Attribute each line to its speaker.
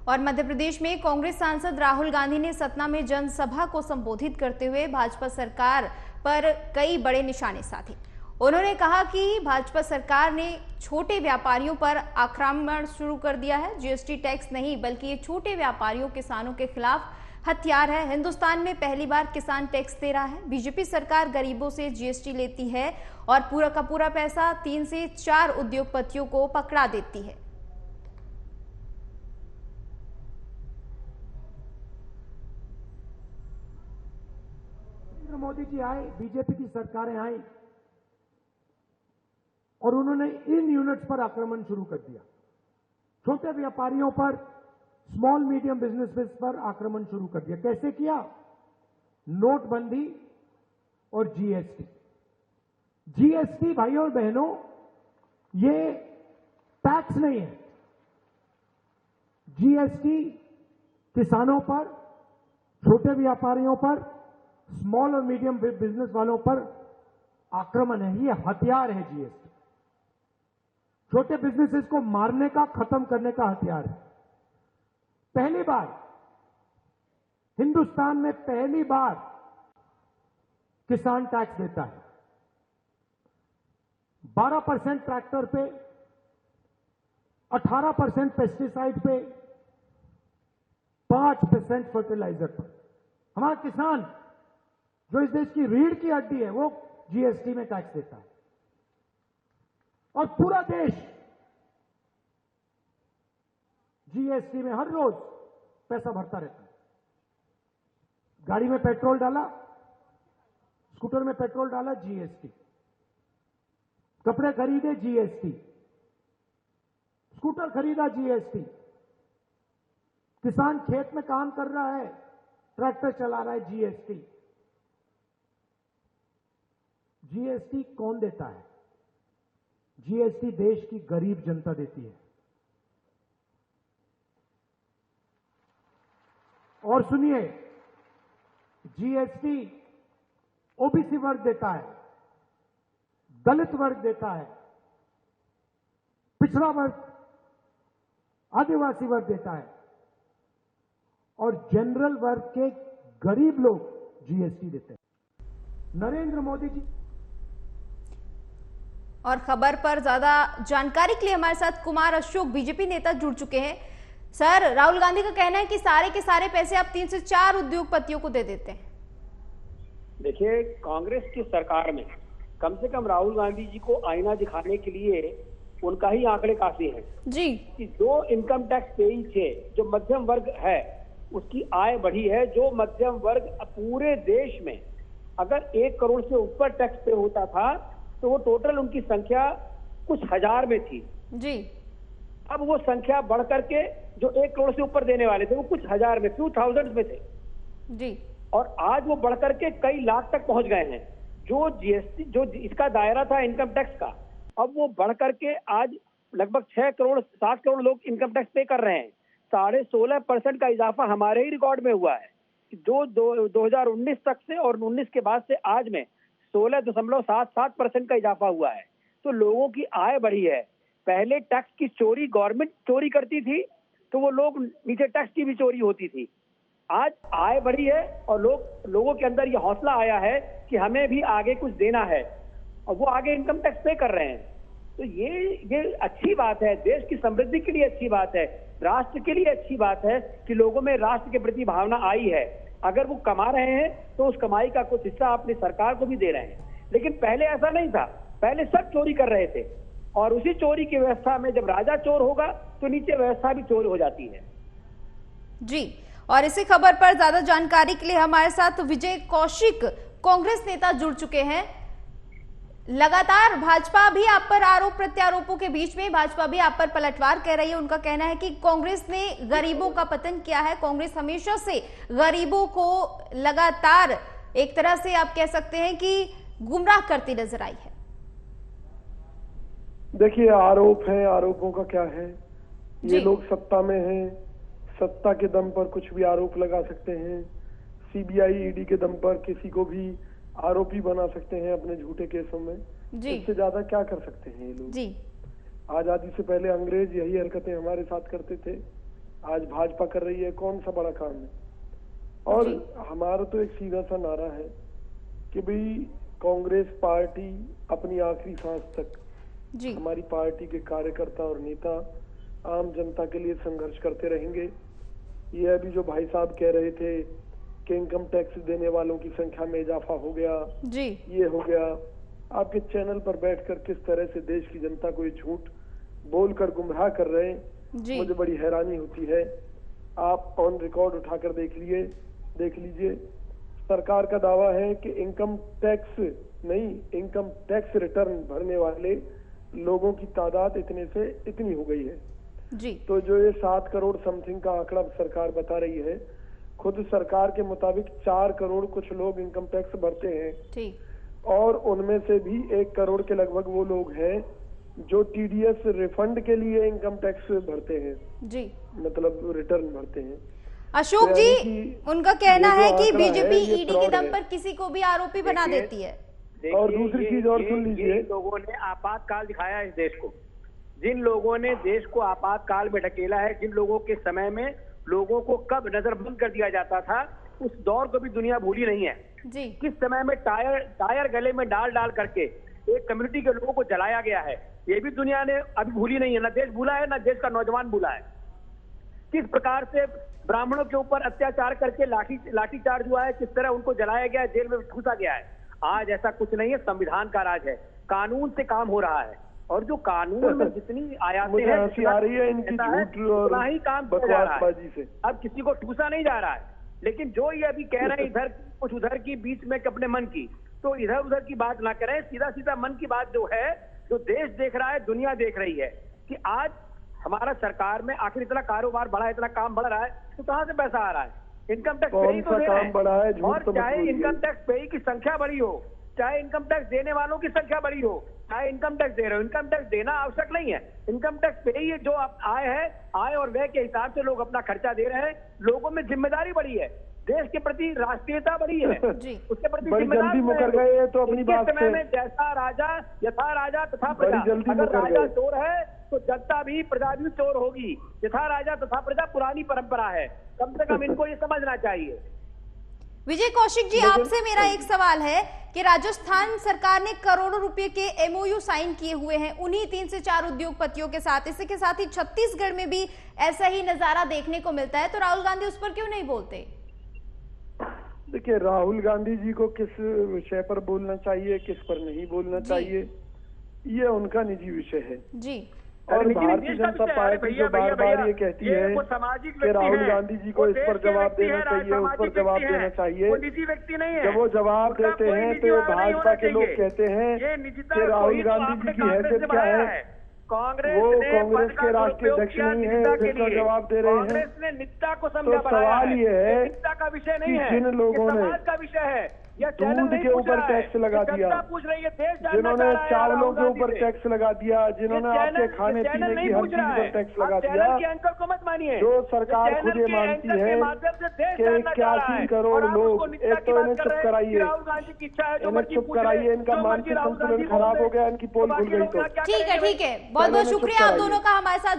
Speaker 1: और मध्य प्रदेश में कांग्रेस सांसद राहुल गांधी ने सतना में जनसभा को संबोधित करते हुए भाजपा सरकार पर कई बड़े निशाने साधे। उन्होंने कहा कि भाजपा सरकार ने छोटे व्यापारियों पर आक्रमण शुरू कर दिया है। जीएसटी टैक्स नहीं बल्कि ये छोटे व्यापारियों किसानों के खिलाफ हथियार है। हिंदुस्तान में पहली बार किसान टैक्स दे रहा है। बीजेपी सरकार गरीबों से जीएसटी लेती है और पूरा का पूरा पैसा 3 से 4 उद्योगपतियों को पकड़ा देती है।
Speaker 2: मोदी जी आए, बीजेपी की सरकारें आई और उन्होंने इन यूनिट्स पर आक्रमण शुरू कर दिया। छोटे व्यापारियों पर, स्मॉल मीडियम बिजनेसेस पर आक्रमण शुरू कर दिया। कैसे किया? नोटबंदी और जीएसटी। जीएसटी भाइयों और बहनों, ये टैक्स नहीं है। जीएसटी किसानों पर, छोटे व्यापारियों पर, स्मॉल और मीडियम बिजनेस वालों पर आक्रमण है। ये हथियार है। जीएसटी छोटे बिजनेसेस को मारने का, खत्म करने का हथियार है। पहली बार हिंदुस्तान में पहली बार किसान टैक्स देता है। 12% ट्रैक्टर पे, 18% पेस्टिसाइड पे, 5% फर्टिलाइजर पर। हमारा किसान जो इस देश की रीढ़ की हड्डी है, वो जीएसटी में टैक्स देता है। और पूरा देश जीएसटी में हर रोज पैसा भरता रहता है। गाड़ी में पेट्रोल डाला, स्कूटर में पेट्रोल डाला, जीएसटी। कपड़े खरीदे, जीएसटी। स्कूटर खरीदा, जीएसटी। किसान खेत में काम कर रहा है, ट्रैक्टर चला रहा है, जीएसटी। जीएसटी कौन देता है? जीएसटी देश की गरीब जनता देती है। और सुनिए, जीएसटी ओबीसी वर्ग देता है, दलित वर्ग देता है, पिछड़ा वर्ग, आदिवासी वर्ग देता है और जनरल वर्ग के गरीब लोग जीएसटी देते हैं। नरेंद्र मोदी जी।
Speaker 1: और खबर पर ज्यादा जानकारी के लिए हमारे साथ कुमार अशोक बीजेपी नेता जुड़ चुके हैं। सर, राहुल गांधी का कहना है कि सारे के सारे पैसे आप 3 से 4 उद्योगपतियों को दे देते हैं।
Speaker 3: देखिए, कांग्रेस की सरकार में कम से कम राहुल गांधी जी को आईना दिखाने के लिए उनका ही आंकड़े काफी हैं
Speaker 1: जी
Speaker 3: कि जो इनकम टैक्स पेई थे, जो मध्यम वर्ग है उसकी आय बढ़ी है। जो मध्यम वर्ग पूरे देश में अगर 1 करोड़ से ऊपर टैक्स पे होता था तो वो टोटल उनकी संख्या कुछ हजार में थी
Speaker 1: जी।
Speaker 3: अब वो संख्या बढ़ करके जो 1 करोड़ से ऊपर देने वाले थे वो कुछ हजार में, फ्यू थाउजेंड में थे
Speaker 1: जी।
Speaker 3: और आज वो बढ़ करके कई लाख तक पहुंच गए हैं। जो जीएसटी, जो इसका दायरा था इनकम टैक्स का, अब वो बढ़ करके आज लगभग 6 करोड़ 7 करोड़ लोग इनकम टैक्स पे कर रहे हैं। 16.5% का इजाफा हमारे ही रिकॉर्ड में हुआ है। जो 2019 तक से और 19 के बाद से आज में 16.77% का इजाफा हुआ है। तो लोगों की आय बढ़ी है। पहले टैक्स की चोरी गवर्नमेंट चोरी करती थी तो वो लोग नीचे टैक्स की भी चोरी होती थी। आज आय बढ़ी है और लोगों के अंदर ये हौसला आया है कि हमें भी आगे कुछ देना है और वो आगे इनकम टैक्स पे कर रहे हैं। तो ये अच्छी बात है, देश की समृद्धि के लिए अच्छी बात है, राष्ट्र के लिए अच्छी बात है कि लोगों में राष्ट्र के प्रति भावना आई है। अगर वो कमा रहे हैं तो उस कमाई का कुछ हिस्सा अपनी सरकार को भी दे रहे हैं। लेकिन पहले ऐसा नहीं था, पहले सब चोरी कर रहे थे और उसी चोरी की व्यवस्था में जब राजा चोर होगा तो नीचे व्यवस्था भी चोर हो जाती है
Speaker 1: जी। और इसी खबर पर ज्यादा जानकारी के लिए हमारे साथ विजय कौशिक कांग्रेस नेता जुड़ चुके हैं। लगातार भाजपा भी आप पर आरोप प्रत्यारोपों के बीच में भाजपा भी आप पर पलटवार कर रही है। उनका कहना है कि कांग्रेस ने गरीबों का पतन किया है। कांग्रेस हमेशा से गरीबों को लगातार एक तरह से आप कह सकते हैं कि गुमराह करती नजर आई है।
Speaker 4: देखिए, आरोप है, आरोपों का क्या है। ये लोग सत्ता में हैं, सत्ता के दम पर कुछ भी आरोप लगा सकते हैं। सीबीआई, ईडी के दम पर किसी को भी आरोपी बना सकते हैं अपने झूठे केसों में। इससे ज्यादा क्या कर सकते हैं ये लोग जी। आजादी से पहले अंग्रेज यही हरकतें हमारे साथ करते थे। आज भाजपा कर रही है, कौन सा बड़ा काम है। और हमारा तो एक सीधा सा नारा है कि भाई कांग्रेस पार्टी अपनी आखिरी सांस तक
Speaker 1: जी
Speaker 4: हमारी पार्टी के कार्यकर्ता और नेता आम जनता के लिए संघर्ष करते रहेंगे। ये अभी जो भाई साहब कह रहे थे कि इनकम टैक्स देने वालों की संख्या में इजाफा हो गया,
Speaker 1: जी
Speaker 4: ये हो गया, आपके चैनल पर बैठकर किस तरह से देश की जनता को ये झूठ बोलकर गुमराह कर रहे हैं,
Speaker 1: जी
Speaker 4: मुझे बड़ी हैरानी होती है। आप ऑन रिकॉर्ड उठाकर देख लीजिए। सरकार का दावा है कि इनकम टैक्स नहीं, इनकम टैक्स रिटर्न भरने वाले लोगों की तादाद इतने से इतनी हो गई है।
Speaker 1: जी
Speaker 4: तो जो ये 7 करोड़ समथिंग का आंकड़ा सरकार बता रही है, खुद सरकार के मुताबिक 4 करोड़ कुछ लोग इनकम टैक्स भरते हैं,
Speaker 1: ठीक,
Speaker 4: और उनमें से भी 1 करोड़ के लगभग वो लोग हैं जो टीडीएस रिफंड के लिए इनकम टैक्स भरते हैं,
Speaker 1: जी
Speaker 4: मतलब रिटर्न भरते हैं।
Speaker 1: अशोक
Speaker 4: तो
Speaker 1: जी,
Speaker 4: यानी कि
Speaker 1: उनका कहना
Speaker 4: ये जो
Speaker 1: है कि
Speaker 4: आंकड़ा है,
Speaker 1: बीजेपी
Speaker 4: ये
Speaker 1: ईडी के
Speaker 4: fraud
Speaker 1: दम
Speaker 4: है।
Speaker 1: पर किसी को भी आरोपी बना
Speaker 3: देखिए,
Speaker 1: देती है।
Speaker 4: और दूसरी चीज और सुन लीजिए,
Speaker 3: ये लोगों ने आपातकाल दिखाया है इस देश को। जिन लोगों ने देश को आपातकाल में ढकेला है, जिन लोगों के समय में लोगों को कब नजरबंद कर दिया जाता था, उस दौर को भी दुनिया भूली नहीं है।
Speaker 1: जी
Speaker 3: किस समय में टायर गले में डाल करके एक कम्युनिटी के लोगों को जलाया गया है, ये भी दुनिया ने अभी भूली नहीं है। ना देश भूला है, ना देश का नौजवान भूला है। किस प्रकार से ब्राह्मणों के ऊपर अत्याचार करके लाठीचार्ज हुआ है, किस तरह उनको जलाया गया है, जेल में ठूसा गया है। आज ऐसा कुछ नहीं है, संविधान का राज है, कानून से काम हो रहा है। और जो कानून में जितनी आयातें
Speaker 4: मुझे
Speaker 3: हैं,
Speaker 4: हंसी आ रही है इनकी झूठ और
Speaker 3: उतना ही काम किया जा रहा है।
Speaker 4: बकवासबाजी से।
Speaker 3: अब किसी को ठूसा नहीं जा रहा है, लेकिन जो ये अभी कह रहे हैं इधर कुछ उधर की बीच में अपने मन की, तो इधर उधर की बात ना करें, सीधा सीधा मन की बात जो है, जो देश देख रहा है, दुनिया देख रही है कि आज हमारा सरकार में आखिर इतना कारोबार बढ़ा है, इतना काम बढ़ रहा है, तो कहां से पैसा आ रहा है? इनकम टैक्स पेई तो दे रहे
Speaker 4: काम बढ़ा है,
Speaker 3: हैं।
Speaker 4: झूठ
Speaker 3: और
Speaker 4: तो मत
Speaker 3: चाहे
Speaker 4: बोलिए।
Speaker 3: इनकम टैक्स पेई की संख्या बड़ी हो, चाहे इनकम टैक्स देने वालों की संख्या बड़ी हो, चाहे इनकम टैक्स दे रहे हो, इनकम टैक्स देना आवश्यक नहीं है। इनकम टैक्स पेई जो आय है, आय और व्यय के हिसाब से लोग अपना खर्चा दे रहे हैं। लोगों में जिम्मेदारी बढ़ी है, देश के प्रति राष्ट्रीयता बढ़ी है,
Speaker 1: जी।
Speaker 3: उसके प्रति
Speaker 4: बड़ी
Speaker 3: जिम्मेदार
Speaker 4: जल्दी मुकर गए हैं तो अपनी
Speaker 3: इनके
Speaker 4: बात
Speaker 3: समय
Speaker 4: से।
Speaker 3: में जैसा राजा यथा राजा तथा
Speaker 4: बड़ी
Speaker 3: प्रजा।
Speaker 4: जल्दी
Speaker 3: अगर
Speaker 4: मुकर
Speaker 3: राजा
Speaker 4: गए।
Speaker 3: चोर है तो जनता भी, प्रजा भी चोर होगी। यथा राजा तथा प्रजा पुरानी परंपरा है, कम से कम इनको ये समझना चाहिए।
Speaker 1: विजय कौशिक जी, आपसे मेरा एक सवाल है कि राजस्थान सरकार ने करोड़ों रुपए के एमओयू साइन किए हुए हैं उन्हीं 3 से 4 उद्योगपतियों के साथ। इसी के साथ ही छत्तीसगढ़ में भी ऐसा ही नजारा देखने को मिलता है, तो राहुल गांधी उस पर क्यों नहीं बोलते?
Speaker 4: देखिए, राहुल गांधी जी को किस विषय पर बोलना चाहिए, किस पर नहीं बोलना चाहिए, ये उनका निजी विषय है।
Speaker 1: जी
Speaker 4: और भारतीय जनता पार्टी जो बार बार ये कहती है कि राहुल गांधी जी को इस पर जवाब देना चाहिए, उस पर जवाब देना चाहिए,
Speaker 3: निजी व्यक्ति नहीं है।
Speaker 4: जब वो जवाब देते हैं तो भाजपा के लोग कहते हैं कि राहुल गांधी जी की हैसियत क्या है,
Speaker 3: कांग्रेस
Speaker 4: वो
Speaker 3: ने
Speaker 4: कांग्रेस के राष्ट्रीय अध्यक्ष नहीं है, जिसका जवाब दे रहे हैं।
Speaker 3: कांग्रेस ने निजता को समझा
Speaker 4: तो सवाल ये है
Speaker 3: निजता का विषय नहीं
Speaker 4: कि
Speaker 3: है,
Speaker 4: जिन लोगों ने
Speaker 3: समाज का विषय है। यह
Speaker 4: दूध के ऊपर टैक्स लगा दिया, जिन्होंने चावलों के ऊपर टैक्स लगा दिया, जिन्होंने आपके खाने पीने की हर चीज पर टैक्स लगा दिया,
Speaker 3: एंकर को मत मानिए।
Speaker 4: जो सरकार खुद ये मानती है कि 81 करोड़ लोग, एक तो इन्हें चुप कराइए, इन्हें चुप कराइए, इनका मानसिक संतुलन खराब हो गया, इनकी पोल खुल गई। तो
Speaker 1: ठीक है, बहुत बहुत शुक्रिया आप दोनों का हमारे साथ